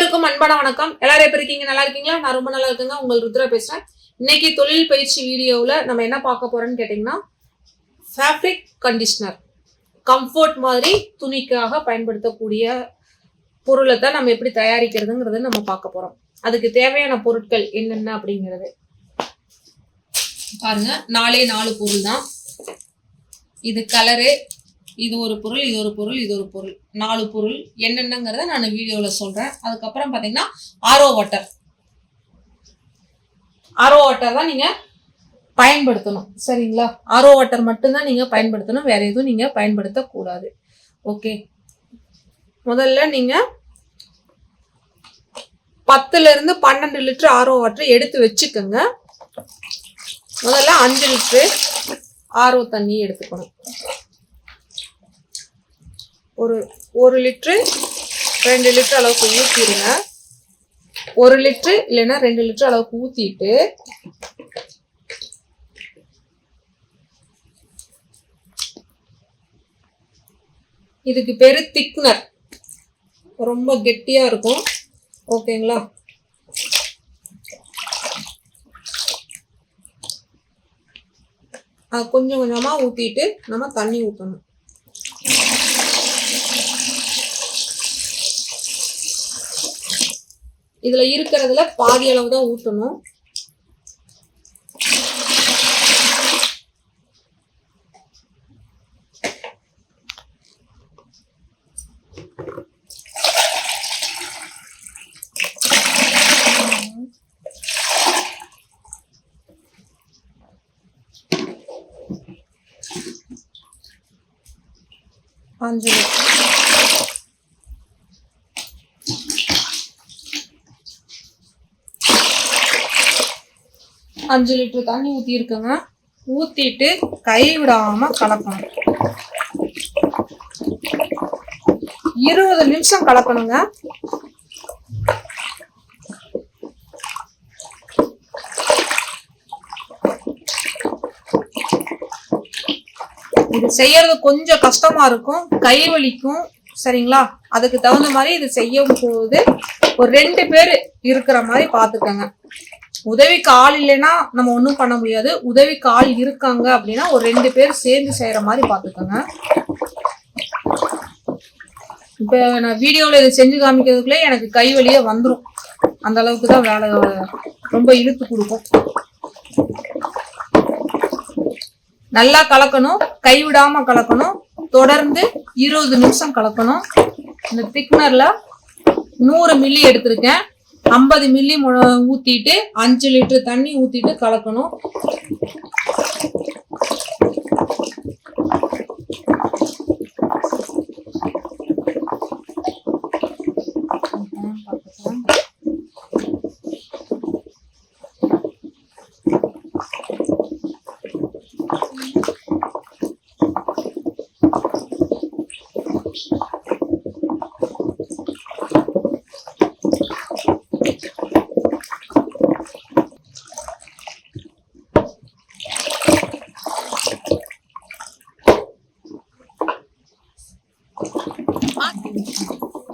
அனைவருக்கும் அன்பான வணக்கம். எல்லாரும் எப்படி இருக்கீங்க? நல்லா இருக்கீங்களா? நான் ரொம்ப நல்லா இருக்குங்க. உங்கள் ருத்ரா பேசுறேன். இன்னைக்கு தொழில் பயிற்சி வீடியோவில் நம்ம என்ன பார்க்க போறோம்னு கேட்டீங்கன்னா, ஃபேப்ரிக் கண்டிஷனர் கம்ஃபர்ட் மாதிரி துணிக்காக பயன்படுத்தக்கூடிய பொருளை தான் நம்ம எப்படி தயாரிக்கிறதுங்கிறத நம்ம பார்க்க போறோம். அதுக்கு தேவையான பொருட்கள் என்னென்ன அப்படிங்கிறது பாருங்க. 4 பொருள் தான். இது கலரு, இது ஒரு பொருள், இது ஒரு பொருள், இது ஒரு பொருள், 4 பொருள் என்னென்னங்கிறத நான் வீடியோவில் சொல்கிறேன். அதுக்கப்புறம் பார்த்தீங்கன்னா ஆரோ வாட்டர் தான் நீங்கள் பயன்படுத்தணும். சரிங்களா? ஆரோ வாட்டர் மட்டும்தான் நீங்கள் பயன்படுத்தணும், வேற எதுவும் நீங்கள் பயன்படுத்தக்கூடாது. ஓகே, முதல்ல நீங்கள் 10 to 12 லிட்டர் ஆரோ வாட்டர் எடுத்து வச்சுக்கோங்க. முதல்ல 5 லிட்டரு ஆரோ தண்ணி எடுத்துக்கணும். ஒரு லிட்டரு 2 லிட்டர் அளவுக்கு ஊற்றிடுங்க. 1 லிட்டரு இல்லைன்னா 2 லிட்டர் அளவுக்கு ஊற்றிட்டு இதுக்கு பேரு திக்னர். ரொம்ப கெட்டியா இருக்கும். ஓகேங்களா? கொஞ்சம் கொஞ்சமா ஊத்திட்டு நம்ம தண்ணி ஊற்றணும். இதுல இருக்கிறதுல பாதி அளவு தான் ஊற்றணும். அஞ்சு 5 லிட்டர் தண்ணி ஊற்றி இருக்குங்க. ஊற்றிட்டு கைவிடாம கலக்கணும். 20 நிமிஷம் கலக்கணுங்க. இது செய்யறது கொஞ்சம் கஷ்டமா இருக்கும், கை வலிக்கும். சரிங்களா? அதுக்கு தகுந்த மாதிரி இது செய்யும் போது ஒரு 2 பேர் இருக்கிற மாதிரி பாத்துக்கோங்க. உதவிக்கு ஆள் இல்லைன்னா நம்ம ஒன்றும் பண்ண முடியாது. உதவிக்கு ஆள் இருக்காங்க அப்படின்னா ஒரு 2 பேர் சேர்ந்து செய்யற மாதிரி பாத்துக்கோங்க. இப்ப நான் வீடியோவில் இதை செஞ்சு காமிக்கிறதுக்குள்ளே எனக்கு கை வலியே வந்துடும். அந்த அளவுக்கு தான் வேலை ரொம்ப இழுத்து கொடுக்கும். நல்லா கலக்கணும், கைவிடாம கலக்கணும். தொடர்ந்து 20 நிமிஷம் கலக்கணும். இந்த திக்னர்ல 100 மில்லி எடுத்திருக்கேன். 50 மில்லி ஊத்திட்டு 5 லிட்டர் தண்ணி ஊத்திட்டு கலக்கணும்.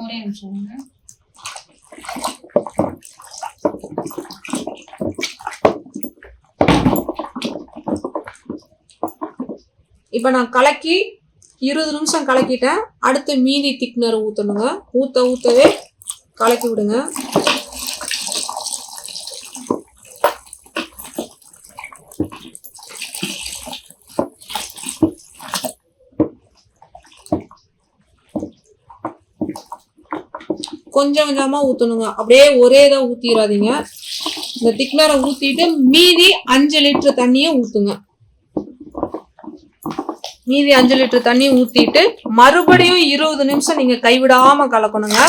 ஒரே நிமிஷம். இப்ப நான் கலக்கி 20 நிமிஷம் கலக்கிட்டேன். அடுத்து மீதி திக்னர் ஊற்றணுங்க. ஊற்றவே கலக்கி விடுங்க. கொஞ்சம் கொஞ்சமா ஊற்றணுங்க. அப்படியே ஒரே இதாக ஊற்றிடாதீங்க. இந்த திக்னரை ஊற்றிட்டு மீதி 5 லிட்டர் தண்ணியை ஊற்றுங்க. மீதி 5 லிட்டர் தண்ணி ஊற்றிட்டு மறுபடியும் 20 நிமிஷம் நீங்க கைவிடாம கலக்கணுங்க.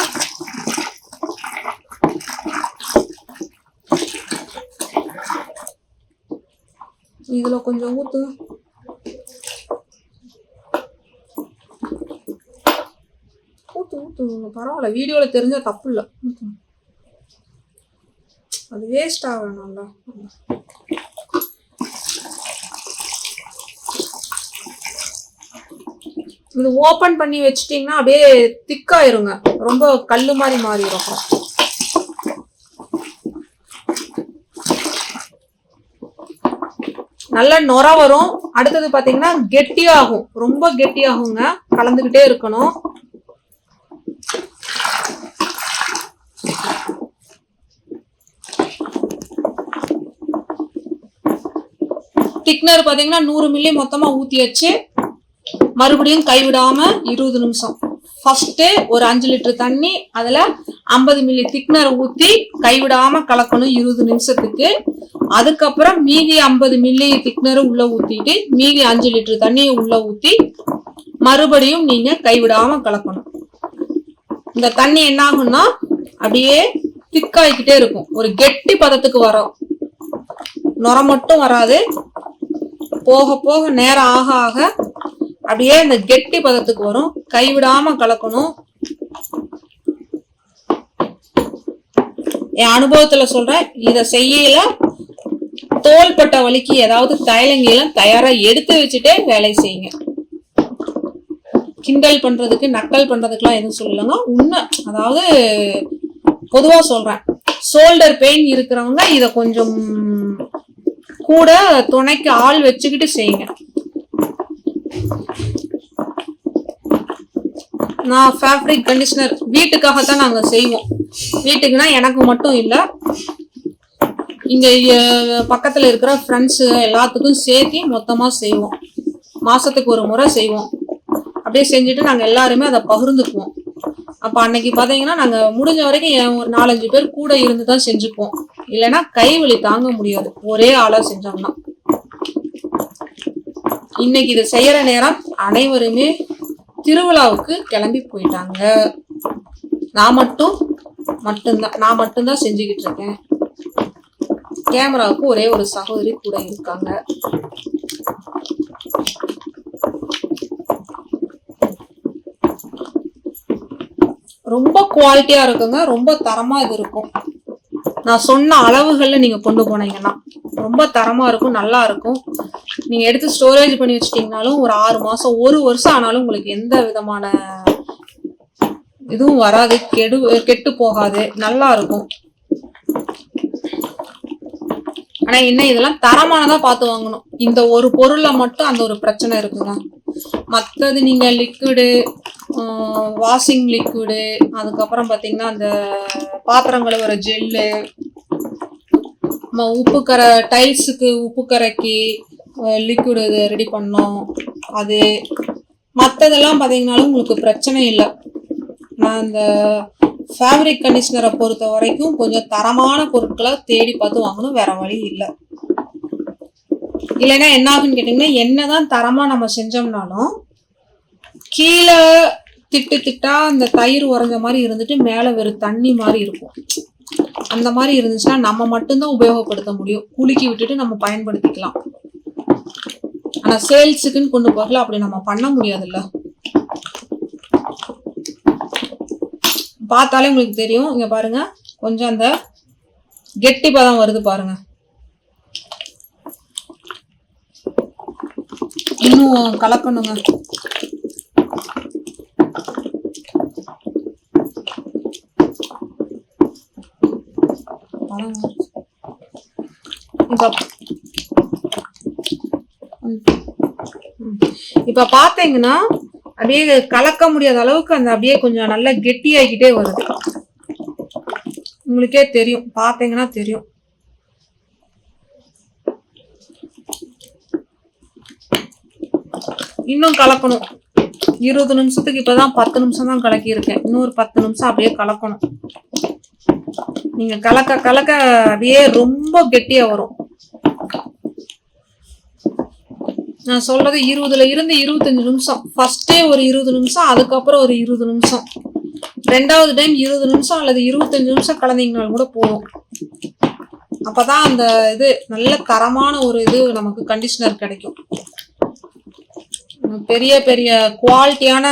இதுல கொஞ்சம் ஊத்துங்க. ஊத்துங்க, பரவாயில்ல. வீடியோல தெரிஞ்சா தப்பு இல்லை. அது வேஸ்ட் ஆகணும்ல. இது ஓபன் பண்ணி வச்சிட்டீங்கன்னா அப்படியே திக்காயிருங்க. ரொம்ப கல்லு மாதிரி மாறிடும். நல்ல நுர வரும். அடுத்தது பாத்தீங்கன்னா கெட்டியாகும், ரொம்ப கெட்டியாகுங்க. கலந்துகிட்டே இருக்கணும். திக்னர் பாத்தீங்கன்னா 100 மில்லி மொத்தமா ஊத்தி வச்சு மறுபடியும் கைவிடாம 20 நிமிஷம். ஃபர்ஸ்ட் ஒரு 5 லிட்டர் தண்ணி, அதுல 50 மில்லி திக்னர் ஊத்தி கைவிடாம கலக்கணும் 20 நிமிஷத்துக்கு. அதுக்கப்புறம் மீதி 50 மில்லி திக்னர் உள்ள ஊத்திட்டு மீதி 5 லிட்டர் தண்ணியை உள்ள ஊத்தி மறுபடியும் நீங்க கைவிடாம கலக்கணும். இந்த தண்ணி என்ன ஆகும்னா அப்படியே திக்காயிக்கிட்டே இருக்கும், ஒரு கெட்டி பதத்துக்கு வரும். நுர மட்டும் வராது, போக போக நேரம் ஆக ஆக அப்படியே இந்த கெட்டி பதத்துக்கு வரும். கைவிடாம கலக்கணும். என் அனுபவத்துல சொல்றேன், இத செய்யல தோள்பட்ட வலிக்கு ஏதாவது தைலங்கெல்லாம் தயாரா எடுத்து வச்சுட்டே வேலை செய்யுங்க. கிண்டல் பண்றதுக்கு நக்கல் பண்றதுக்குலாம் எதுவும் சொல்லலங்க, உண்மை. அதாவது பொதுவா சொல்றேன், ஷோல்டர் பெயின் இருக்கிறவங்க இத கொஞ்சம் கூட துணைக்கு ஆள் வச்சுக்கிட்டு செய்யுங்க. நான் ஃபேப்ரிக் கண்டிஷனர் வீட்டுக்காகத்தான் நாங்க செய்வோம். வீட்டுக்குன்னா எனக்கு மட்டும் இல்ல, இங்க பக்கத்துல இருக்கிற ஃப்ரெண்ட்ஸ் எல்லாத்துக்கும் சேர்த்து மொத்தமா செய்வோம். மாசத்துக்கு ஒரு முறை செய்வோம். அப்படியே செஞ்சுட்டு நாங்க எல்லாருமே அதை பகிர்ந்துக்குவோம். அப்ப அன்னைக்கு பாத்தீங்கன்னா நாங்க முடிஞ்ச வரைக்கும் ஒரு 4-5 பேர் கூட இருந்துதான் செஞ்சுக்குவோம். இல்லைன்னா கைவலி தாங்க முடியாது ஒரே ஆளா செஞ்சோம்னா. இன்னைக்கு இதை செய்யற நேரம் அனைவருமே திருவிழாவுக்கு கிளம்பி போயிட்டாங்க. நான் மட்டும்தான் செஞ்சுக்கிட்டு இருக்கேன். கேமராவுக்கு ஒரே ஒரு சகோதரி கூட இருக்காங்க. ரொம்ப குவாலிட்டியா இருக்குங்க, ரொம்ப தரமா இது இருக்கும். நான் சொன்ன அளவுகள்ல நீங்க கொண்டு போனீங்கன்னா ரொம்ப தரமா இருக்கும், நல்லா இருக்கும். நீங்க எடுத்து ஸ்டோரேஜ் பண்ணி வச்சிட்டீங்கனாலும் ஒரு 6 மாசம் 1 வருஷம் ஆனாலும் உங்களுக்கு எந்த விதமான இதுவும் வராது, கெட்டு போகாது, நல்லா இருக்கும். ஆனா என்ன, இதெல்லாம் தரமானதா பார்த்து வாங்கணும். இந்த ஒரு பொருள்ல மட்டும் அந்த ஒரு பிரச்சனை இருக்குங்க. மற்றது நீங்க லிக்விடு, வாஷிங் லிக்விடு, அதுக்கப்புறம் பாத்தீங்கன்னா அந்த பாத்திரம் கழுவுற ஜெல்லு, உப்பு கரை டைல்ஸுக்கு உப்பு கரைக்கு லிக்விடு ரெடி பண்ணோம், அது மற்றதெல்லாம் பார்த்தீங்கன்னாலும் உங்களுக்கு பிரச்சனை இல்லை. நான் இந்த ஃபேப்ரிக் கண்டிஷனரை பொறுத்த வரைக்கும் கொஞ்சம் தரமான பொருட்களை தேடி பார்த்து வாங்கணும், வேற வழி இல்லை. இல்லைன்னா என்ன ஆகுன்னு கேட்டிங்கன்னா, என்னதான் தரமாக நம்ம செஞ்சோம்னாலும் கீழே திட்டா அந்த தயிர் உறைஞ்ச மாதிரி இருந்துட்டு மேலே வெறும் தண்ணி மாதிரி இருக்கும். அந்த மாதிரி இருந்துச்சுன்னா நம்ம மட்டும்தான் உபயோகப்படுத்த முடியும், குலுக்கி விட்டுட்டு நம்ம பயன்படுத்திக்கலாம். ஆனா சேல்ஸுக்குன்னு கொண்டு போகல, அப்படி நம்ம பண்ண முடியாதுல்ல. பார்த்தாலே உங்களுக்கு தெரியும், இங்க பாருங்க கொஞ்சம் அந்த கெட்டி பதம் வருது பாருங்க. இன்னும் கலக்கணுங்க. இப்ப பாத்தீங்கன்னா அப்படியே கலக்க முடியாத அளவுக்கு அந்த அப்படியே கொஞ்சம் நல்லா கெட்டியாகிட்டே வருது. உங்களுக்கே தெரியும், பாத்தீங்கன்னா தெரியும். இன்னும் கலக்கணும். 20 நிமிஷத்துக்கு இப்பதான் 10 நிமிஷம் தான் கலக்கி இருக்கேன். இன்னொரு 10 நிமிஷம் அப்படியே கலக்கணும். நீங்க கலக்க கலக்க அப்படியே ரொம்ப கெட்டியா வரும். நான் சொல்றது 20ல இருந்து 25 நிமிஷம். ஃபர்ஸ்டே ஒரு 20 நிமிஷம், அதுக்கப்புறம் ஒரு 20 நிமிஷம், ரெண்டாவது டைம் 20 நிமிஷம் அல்லது 25 நிமிஷம் கலந்தீங்கனாலும் கூட போதும். அப்பதான் அந்த இது நல்ல தரமான ஒரு இது நமக்கு கண்டிஷனர் கிடைக்கும். பெரிய பெரிய குவாலிட்டியான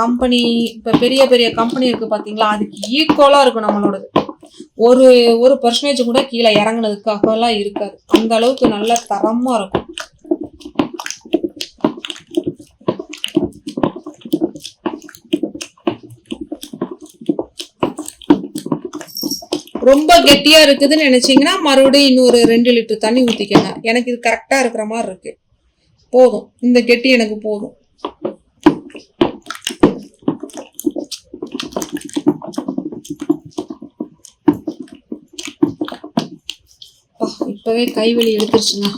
கம்பெனி, இப்ப பெரிய பெரிய கம்பெனி இருக்கு பாத்தீங்களா, அதுக்கு ஈக்குவலா இருக்கும் நம்மளோடது. ஒரு பர்சன்டேஜ் கூட கீழே இறங்குனதுக்காக எல்லாம் இருக்காது. அந்த அளவுக்கு நல்ல தரமா இருக்கும். ரொம்ப கெட்டியா இருக்குதுன்னு நினைச்சீங்கன்னா மறுபடியும் இன்னொரு 2 லிட்டர் தண்ணி ஊத்திக்கங்க. எனக்கு இது கரெக்டா இருக்கிற மாதிரி இருக்கு. போதும், இந்த கெட்டி எனக்கு போதும். இப்பவே கைவலி எடுத்துருச்சுங்க.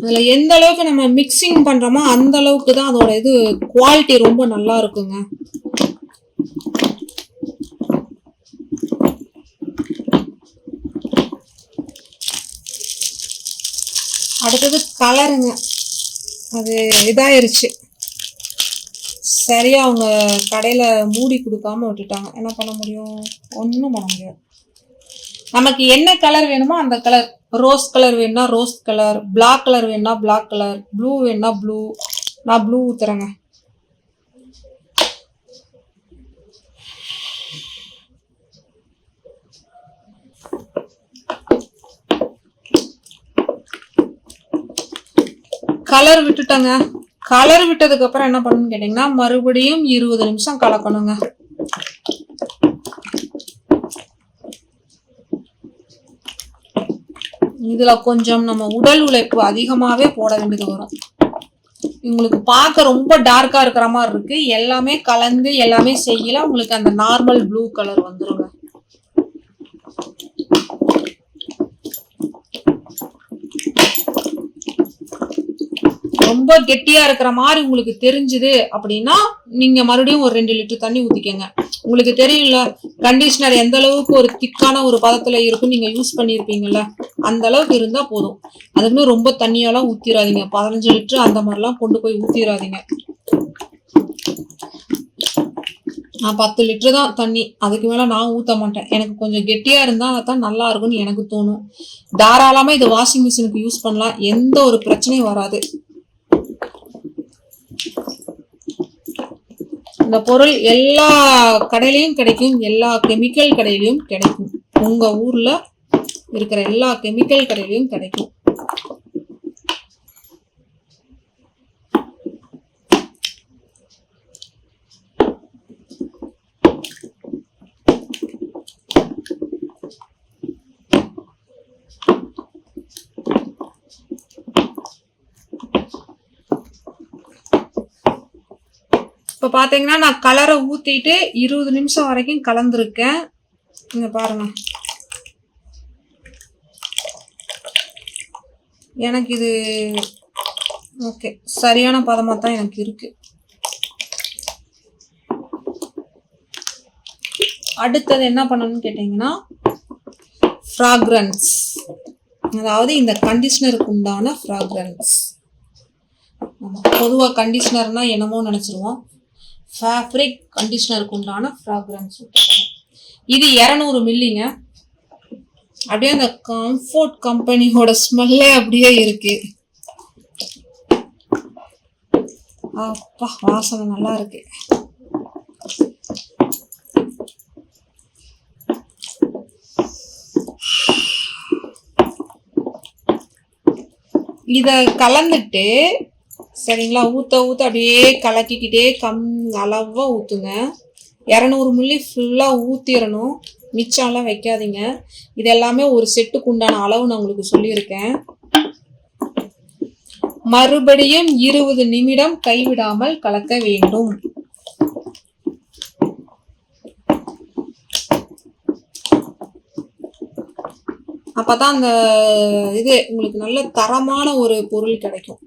அதுல எந்த அளவுக்கு நம்ம மிக்சிங் பண்றோமோ அந்த அளவுக்கு தான் அதோட இது குவாலிட்டி ரொம்ப நல்லா இருக்குங்க. அடுத்தது கலருங்க. அது இதாயிருச்சு, சரியா அவங்க கடையில மூடி கொடுக்காம விட்டுட்டாங்க. என்ன பண்ண முடியும்? ஒன்றும் பண்ண முடியாது. நமக்கு என்ன கலர் வேணுமோ அந்த கலர், ரோஸ் கலர் வேணும்னா ரோஸ் கலர், பிளாக் கலர் வேணும்னா பிளாக் கலர், ப்ளூ வேணும்னா ப்ளூ. நான் ப்ளூ ஊத்துறேங்க. கலர் விட்டுட்டேங்க. கலர் விட்டதுக்கு அப்புறம் என்ன பண்ணணும்னு கேட்டீங்கன்னா மறுபடியும் 20 நிமிஷம் கலக்கணுங்க. இதுல கொஞ்சம் நம்ம உடல் உழைப்பு அதிகமாவே போட வேண்டியது வரும். உங்களுக்கு பார்க்க ரொம்ப டார்க்கா இருக்கிற மாதிரி இருக்கு. எல்லாமே கலந்து எல்லாமே செய்யல, உங்களுக்கு அந்த நார்மல் ப்ளூ கலர் வந்துருங்க. ரொம்ப கெட்டியா இருக்கிற மாதிரி உங்களுக்கு தெரிஞ்சுது அப்படின்னா நீங்க மறுபடியும் ஒரு 2 லிட்டர் தண்ணி ஊத்திக்கங்க. உங்களுக்கு தெரியல கண்டிஷனர் எந்த அளவுக்கு ஒரு திக்கான ஒரு பதத்துல இருக்கும், நீங்க யூஸ் பண்ணிருப்பீங்கல்ல, அந்த அளவுக்கு இருந்தா போதும். அதுக்குன்னு ரொம்ப தண்ணியெல்லாம் ஊத்திராதீங்க. 15 லிட்டர் அந்த மாதிரிலாம் கொண்டு போய் ஊத்திராதீங்க. நான் 10 லிட்டர் தான் தண்ணி, அதுக்கு மேல நான் ஊத்த மாட்டேன். எனக்கு கொஞ்சம் கெட்டியா இருந்தா தான் நல்லா இருக்கும்னு எனக்கு தோணும். தாராளமா இது வாஷிங் மிஷினுக்கு யூஸ் பண்ணலாம், எந்த ஒரு பிரச்சனையும் வராது. இந்த பொருள் எல்லா கடையிலையும் கிடைக்கும், எல்லா கெமிக்கல் கடையிலையும் கிடைக்கும். உங்க ஊர்ல இருக்கிற எல்லா கெமிக்கல் கடையிலையும் கிடைக்கும். இப்போ பார்த்தீங்கன்னா நான் கலரை ஊற்றிட்டு 20 நிமிஷம் வரைக்கும் கலந்துருக்கேன். இங்கே பாருங்க, எனக்கு இது ஓகே, சரியான பதமாக தான் எனக்கு இருக்கு. அடுத்தது என்ன பண்ணணும்னு கேட்டிங்கன்னா ஃப்ராக்ரன்ஸ், அதாவது இந்த கண்டிஷனருக்கு உண்டான ஃப்ராக்ரன்ஸ். பொதுவாக கண்டிஷனர்னா என்னமோ நினச்சிருவோம். ஃபேப்ரிக் கண்டிஷனருக்கு உண்டான ஃப்ராக்ரன்ஸ். இது 200 மில்லிங்க. அப்படியே அந்த கம்ஃபோர்ட் கம்பெனியோட ஸ்மெல்லே அப்படியே இருக்கு. அப்பா, வாசனை நல்லா இருக்கு. இத கலந்துட்டு சரிங்களா, ஊத்த ஊத்த அப்படியே கலக்கிக்கிட்டே அளவா ஊத்துங்க. 200 மில்லி ஃபுல்லா ஊத்திடணும், மிச்சம்லாம் வைக்காதீங்க. இது எல்லாமே ஒரு செட்டுக்கு உண்டான அளவு நான் உங்களுக்கு சொல்லியிருக்கேன். மறுபடியும் 20 நிமிடம் கைவிடாமல் கலக்க வேண்டும். அப்பதான் அந்த இது உங்களுக்கு நல்ல தரமான ஒரு பொருள் கிடைக்கும்.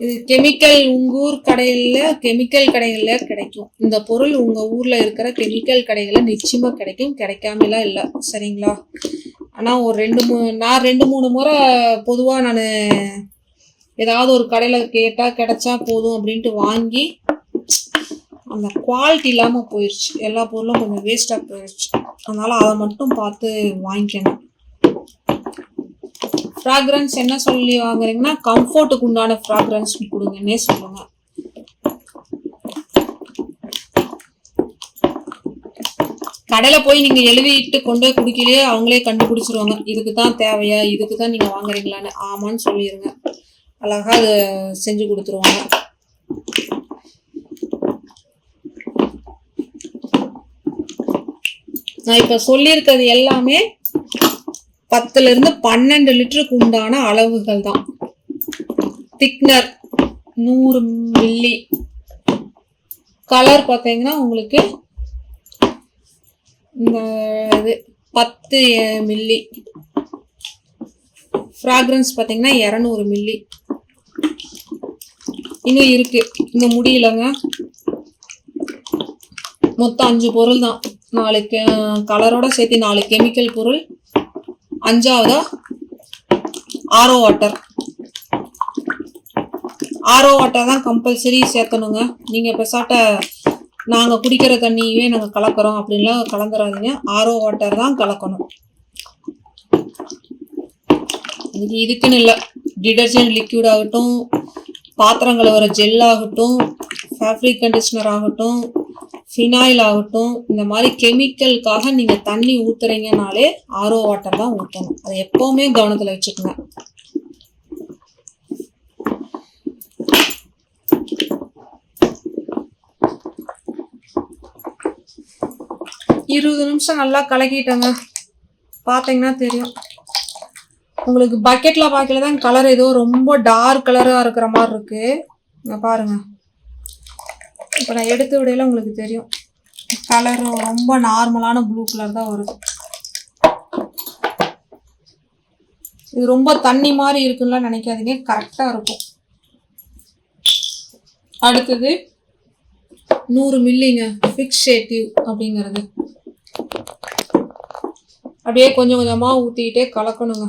இது கெமிக்கல், உங்க ஊர் கெமிக்கல் கடைகள்ல கிடைக்கும். இந்த பொருள் உங்க ஊர்ல இருக்கிற கெமிக்கல் கடைகள்ல நிச்சயமா கிடைக்கும், கிடைக்காமலாம் இல்லை. சரிங்களா? ஆனா ஒரு நான் 2-3 முறை பொதுவா நான் ஏதாவது ஒரு கடையில் கேட்டால் கிடைச்சா போதும் அப்படின்ட்டு வாங்கி அந்த குவாலிட்டி இல்லாமல் போயிடுச்சு. எல்லா பொருளும் கொஞ்சம் வேஸ்ட்டாக போயிடுச்சு. அதனால் அதை மட்டும் பார்த்து வாங்கிக்கணும். ஃப்ராக்ரன்ஸ் என்ன சொல்லி வாங்குறீங்கன்னா கம்ஃபர்ட்டுக்கு உண்டான ஃப்ராக்ரன்ஸ் கொடுங்கன்னே சொல்லுங்க. கடையில் போய் நீங்கள் எழுதிட்டு கொண்டு போய் குடிக்கலையே அவங்களே கண்டுபிடிச்சிருவாங்க. இதுக்கு தான் தேவையா, இதுக்கு தான் நீங்கள் வாங்குறீங்களான்னு. ஆமான்னு சொல்லிடுங்க. அழகாக அதை செஞ்சு கொடுத்துருவாங்க. நான் இப்போ சொல்லியிருக்கிறது எல்லாமே 10லிருந்து 12 லிட்டருக்கு உண்டான அளவுகள் தான். Thickener 100 milli. கலர் பார்த்தீங்கன்னா உங்களுக்கு இந்த இது 10 மில்லி. ஃப்ராக்ரன்ஸ் பார்த்தீங்கன்னா 200 மில்லி. இன்னும் இருக்கு, இந்த முடியலங்க. மொத்தம் 5 பொருள் தான். 4 கலரோட சேர்த்து 4 கெமிக்கல் பொருள். 5ஆவதா ஆரோ வாட்டர். ஆரோ வாட்டர் தான் கம்பல்சரி சேர்த்தணுங்க. நீங்கள் பெசாட்ட நாங்கள் குடிக்கிற தண்ணியவே நாங்கள் கலக்கிறோம் அப்படின்லாம் கலந்துடாதீங்க. ஆரோ வாட்டர் தான் கலக்கணும். இதுக்குன்னு இல்லை, டிடர்ஜென்ட் லிக்விட் ஆகட்டும், பாத்திரங்களை வர ஜெல் ஆகட்டும், ஃபேப்ரிக் கண்டிஷனர் ஆகட்டும், ஃபினாயில் ஆகட்டும், இந்த மாதிரி கெமிக்கலுக்காக நீங்கள் தண்ணி ஊற்றுறீங்கனாலே ஆரோ வாட்டர் தான் ஊற்றணும். அதை எப்போவுமே கவனத்தில் வச்சுக்கோங்க. இருபது நிமிஷம் நல்லா கலக்கிட்டேங்க. பார்த்தீங்கன்னா தெரியும் உங்களுக்கு. பக்கெட்டில் பார்க்கல தான் கலர் ஏதோ ரொம்ப டார்க் கலராக இருக்கிற மாதிரி இருக்குது. இங்கே பாருங்கள். இப்போ நான் எடுத்து விடையில உங்களுக்கு தெரியும் கலர் ரொம்ப நார்மலான ப்ளூ கலர் தான் வருது. இது ரொம்ப தண்ணி மாதிரி இருக்குன்னு நினைக்காதீங்க, கரெக்டாக இருக்கும். அடுத்தது 100 மில்லிங்க ஃபிக்ஸேட்டிவ் அப்படிங்கிறது. அப்படியே கொஞ்சம் கொஞ்சமாக ஊற்றிக்கிட்டே கலக்கணுங்க.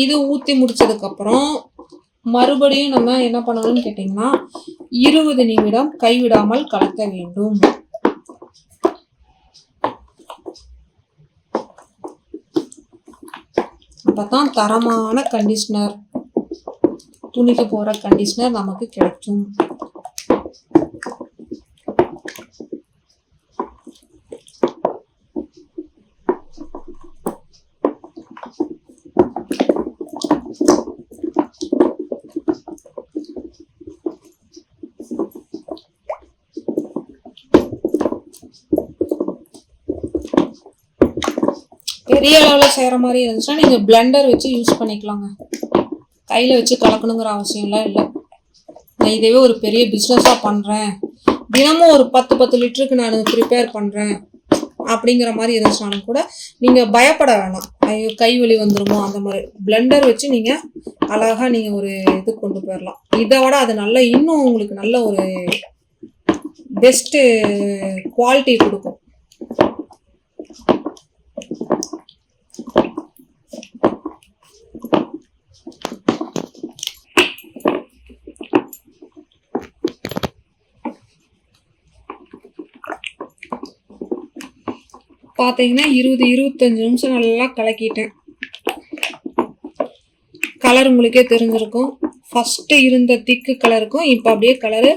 இது ஊற்றி முடிச்சதுக்கப்புறம் மறுபடியும் நம்ம என்ன பண்ணணும்னு கேட்டிங்கன்னா 20 நிமிடம் கைவிடாமல் கலக்க வேண்டும். அப்பதான் தரமான கண்டிஷனர், துணிக்கு போகிற கண்டிஷனர் நமக்கு கிடைக்கும். பெரிய அளவில் செய்கிற மாதிரி இருந்துச்சுன்னா நீங்கள் பிளெண்டர் வச்சு யூஸ் பண்ணிக்கலாங்க. கையில் வச்சு கலக்கணுங்கிற அவசியம்லாம் இல்லை. நான் இதுவே ஒரு பெரிய பிஸ்னஸாக பண்ணுறேன், தினமும் ஒரு 10 லிட்டருக்கு நான் ப்ரிப்பேர் பண்ணுறேன் அப்படிங்கிற மாதிரி இருந்துச்சுனாலும் கூட நீங்கள் பயப்பட வேணாம். ஐயோ கை வலி வந்துடுமோ அந்த மாதிரி. பிளெண்டர் வச்சு நீங்கள் அழகாக நீங்கள் ஒரு இது கொண்டு போயிடலாம். இதை விட அது நல்ல இன்னும் உங்களுக்கு நல்ல ஒரு பெஸ்ட்டு குவாலிட்டி கொடுக்கும். பார்த்தீங்கன்னா 20-25 நிமிஷம் நல்லா கலக்கிட்டேன். கலர் உங்களுக்கே தெரிஞ்சிருக்கும். ஃபஸ்ட்டு இருந்த திக்கு கலருக்கும் இப்போ அப்படியே கலரு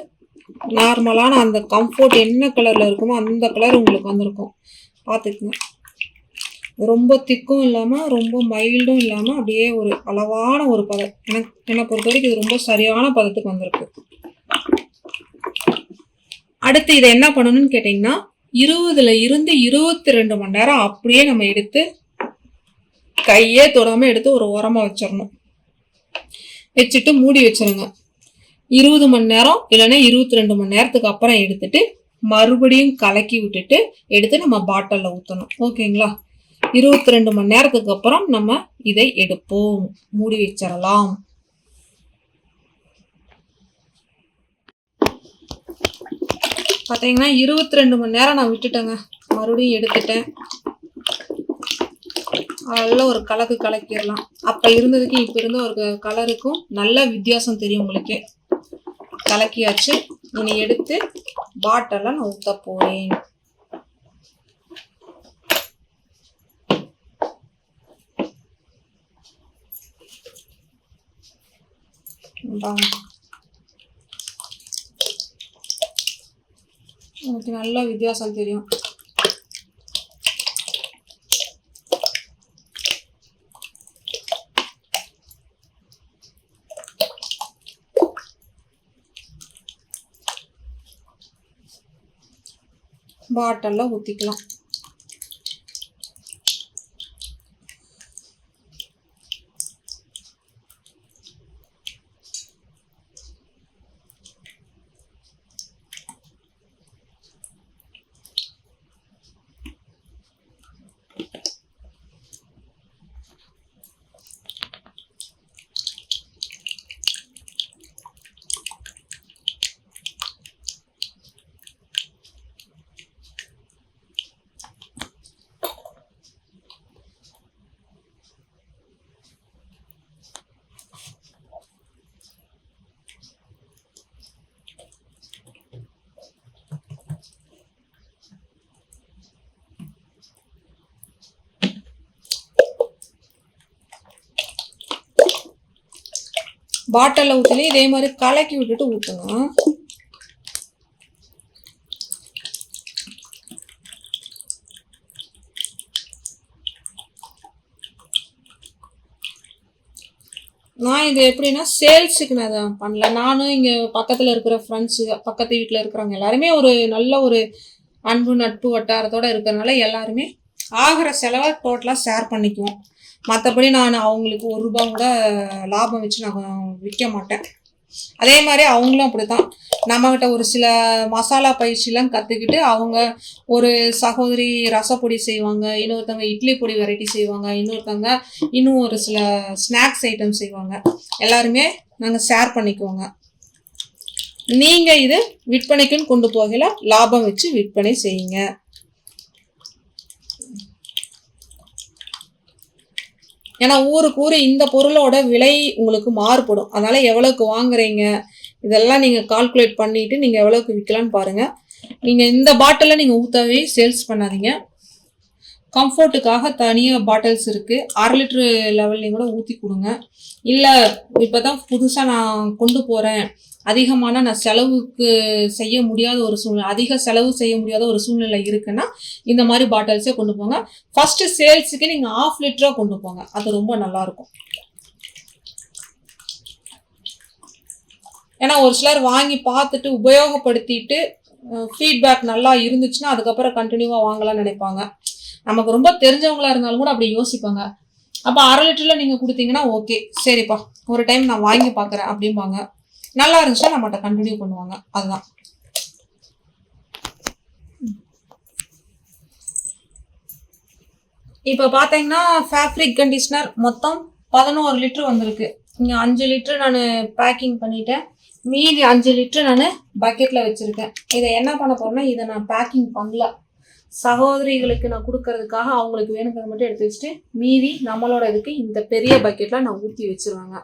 நார்மலான அந்த கம்ஃபர்ட் என்ன கலரில் இருக்குமோ அந்த கலர் உங்களுக்கு வந்திருக்கும். பார்த்துக்குங்க. ரொம்ப திக்கும் இல்லாமல் ரொம்ப மைல்டும் இல்லாமல் அப்படியே ஒரு அளவான ஒரு பதம். என்னை பொறுத்த வரைக்கும் இது ரொம்ப சரியான பதத்துக்கு வந்திருக்கு. அடுத்து இதை என்ன பண்ணணும்னு கேட்டிங்கன்னா 20ல் இருந்து 22 மணி நேரம் அப்படியே நம்ம எடுத்து கையே தொடாமல் எடுத்து ஒரு ஓரமாக வச்சிடணும். வச்சுட்டு மூடி வச்சிருங்க. 20 மணி நேரம் இல்லைன்னா 22 மணி நேரத்துக்கு அப்புறம் எடுத்துட்டு மறுபடியும் கலக்கி விட்டுட்டு எடுத்து நம்ம பாட்டிலில் ஊற்றணும். ஓகேங்களா? 22 மணி நேரத்துக்கு அப்புறம் நம்ம இதை எடுப்போம். மூடி வச்சிடலாம். பார்த்தீங்கன்னா 22 மணி நேரம் நான் விட்டுட்டேங்க. மறுபடியும் எடுத்துட்டேன். நல்ல ஒரு கலக்கிடலாம். அப்போ இருந்ததுக்கு இப்போ இருந்த ஒரு கலருக்கும் நல்ல வித்தியாசம் தெரியும் உங்களுக்கு. கலக்கியாச்சு. இனி எடுத்து பாட்டிலில் நான் ஊற்ற போகிறேன். எனக்கு நல்ல வித்தியாசம் தெரியும். பாட்டிலில் ஊற்றிக்கலாம். பாட்டிலில் ஊற்றி இதே மாதிரி கலக்கி விட்டுட்டு ஊற்றுங்க. நான் இது எப்படின்னா சேல்ஸுக்கு நான் அதை பண்ணல. நானும் இங்கே பக்கத்தில் இருக்கிற ஃப்ரெண்ட்ஸு, பக்கத்து வீட்டில் இருக்கிறவங்க எல்லாருமே ஒரு நல்ல ஒரு அன்பு நட்பு வட்டாரத்தோடு இருக்கிறதுனால எல்லாருமே ஆகிற செலவை டோட்டலாக ஷேர் பண்ணிக்குவோம். மற்றபடி நான் அவங்களுக்கு ₹1 கூட லாபம் வச்சு நான் விற்க மாட்டேன். அதே மாதிரி அவங்களும் அப்படி தான். நம்மக்கிட்ட ஒரு சில மசாலா பயிற்சிலாம் கற்றுக்கிட்டு அவங்க ஒரு சகோதரி ரசப்பொடி செய்வாங்க, இன்னொருத்தவங்க இட்லி பொடி வெரைட்டி செய்வாங்க, இன்னொருத்தவங்க இன்னும் ஒரு சில ஸ்நாக்ஸ் ஐட்டம் செய்வாங்க. எல்லாருமே நாங்கள் ஷேர் பண்ணிக்குவோங்க. நீங்கள் இது விற்பனைக்குன்னு கொண்டு போகல லாபம் வச்சு விற்பனை செய்யுங்க. ஏன்னா ஊருக்கு இந்த பொருளோட விலை உங்களுக்கு மாறுபடும். அதனால் எவ்வளோக்கு வாங்குறீங்க இதெல்லாம் நீங்கள் கால்குலேட் பண்ணிவிட்டு நீங்கள் எவ்வளோக்கு விற்கலான்னு பாருங்கள். நீங்கள் இந்த பாட்டிலில் நீங்கள் ஊற்றவே சேல்ஸ் பண்ணாதீங்க. கம்ஃபர்ட்டுக்காக தனியாக பாட்டில்ஸ் இருக்குது. 1/2 லிட்ரு லெவல்லையும் கூட ஊற்றி கொடுங்க. இல்லை இப்போ தான் புதுசாக நான் கொண்டு போகிறேன், அதிகமான நான் செலவுக்கு செய்ய முடியாத ஒரு சூழ்நிலை, அதிக செலவு செய்ய முடியாத ஒரு சூழ்நிலை இருக்குன்னா இந்த மாதிரி பாட்டில்ஸே கொண்டு போங்க. ஃபர்ஸ்ட் சேல்ஸுக்கு நீங்கள் 1/2 லிட்டராக கொண்டு போங்க. அது ரொம்ப நல்லாயிருக்கும். ஏன்னா ஒரு சிலர் வாங்கி பார்த்துட்டு உபயோகப்படுத்திட்டு ஃபீட்பேக் நல்லா இருந்துச்சுன்னா அதுக்கப்புறம் கண்டினியூவாக வாங்கலாம்னு நினைப்பாங்க. நமக்கு ரொம்ப தெரிஞ்சவங்களா இருந்தாலும் கூட அப்படி யோசிப்பாங்க. அப்போ 1/2 லிட்டரில் நீங்கள் கொடுத்தீங்கன்னா ஓகே, சரிப்பா ஒரு டைம் நான் வாங்கி பார்க்குறேன் அப்படிம்பாங்க. நல்லா இருந்துச்சுன்னா நம்மகிட்ட கண்டினியூ பண்ணுவாங்க. அதுதான். இப்போ பார்த்தீங்கன்னா ஃபேப்ரிக் கண்டிஷனர் மொத்தம் 11 லிட்டர் வந்திருக்கு. இங்கே 5 லிட்டர் நான் பேக்கிங் பண்ணிட்டேன். மீதி 5 லிட்டர் நான் பக்கெட்டில் வச்சுருக்கேன். இதை என்ன பண்ண போகிறேன்னா இதை நான் பேக்கிங் பண்ணல, சகோதரிகளுக்கு நான் கொடுக்கறதுக்காக அவங்களுக்கு வேணுங்கிறத மட்டும் எடுத்து வச்சுட்டு மீதி நம்மளோட இதுக்கு இந்த பெரிய பக்கெட்டில் நான் ஊற்றி வச்சுருவாங்க.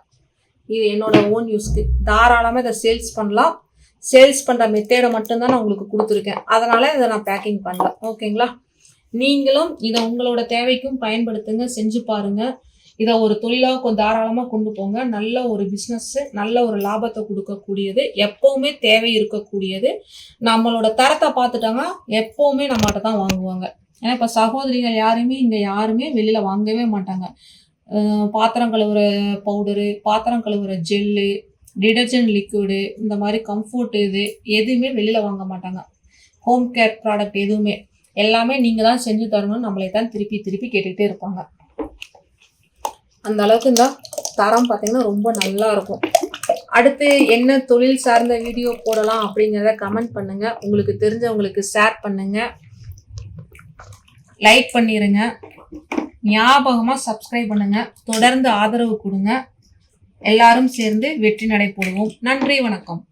இது என்னோட ஓன் யூஸ்க்கு. தாராளமாக இதை சேல்ஸ் பண்ணலாம். சேல்ஸ் பண்ணுற மெத்தேடை மட்டும்தான் நான் உங்களுக்கு கொடுத்துருக்கேன். அதனால் இதை நான் பேக்கிங் பண்ணல. ஓகேங்களா? நீங்களும் இதை உங்களோட தேவைக்கும் பயன்படுத்துங்க, செஞ்சு பாருங்கள். இதை ஒரு தொழிலாக தாராளமாக கொண்டு போங்க. நல்ல ஒரு பிஸ்னஸ்ஸு, நல்ல ஒரு லாபத்தை கொடுக்கக்கூடியது, எப்போவுமே தேவை இருக்கக்கூடியது. நம்மளோட தரத்தை பார்த்துட்டாங்க எப்போவுமே நம்மகிட்ட தான் வாங்குவாங்க. ஏன்னா இப்போ சகோதரிகள் யாருமே வெளியில் வாங்கவே மாட்டாங்க. பாத்திரம் கழுவுற பவுடரு, பாத்திரம் கழுவுற ஜெல்லு, டிடர்ஜென்ட் லிக்விடு, இந்த மாதிரி கம்ஃபர்ட் இது எதுவுமே வெளியில் வாங்க மாட்டாங்க. ஹோம் கேர் ப்ராடக்ட் எதுவுமே எல்லாமே நீங்கள் தான் செஞ்சு தரணும்னு நம்மளை தான் திருப்பி கேட்டுக்கிட்டே இருப்பாங்க. அந்த அளவுக்கு இந்த தரம் பார்த்திங்கன்னா ரொம்ப நல்லா இருக்கும். அடுத்து என்ன தொழில் சார்ந்த வீடியோ போடலாம் அப்படிங்கிறத கமெண்ட் பண்ணுங்கள். உங்களுக்கு தெரிஞ்சவங்களுக்கு ஷேர் பண்ணுங்கள், லைக் பண்ணிடுங்க. ஞாபகமாக சப்ஸ்கிரைப் பண்ணுங்கள். தொடர்ந்து ஆதரவு கொடுங்க. எல்லாரும் சேர்ந்து வெற்றி நடை போடுவோம். நன்றி, வணக்கம்.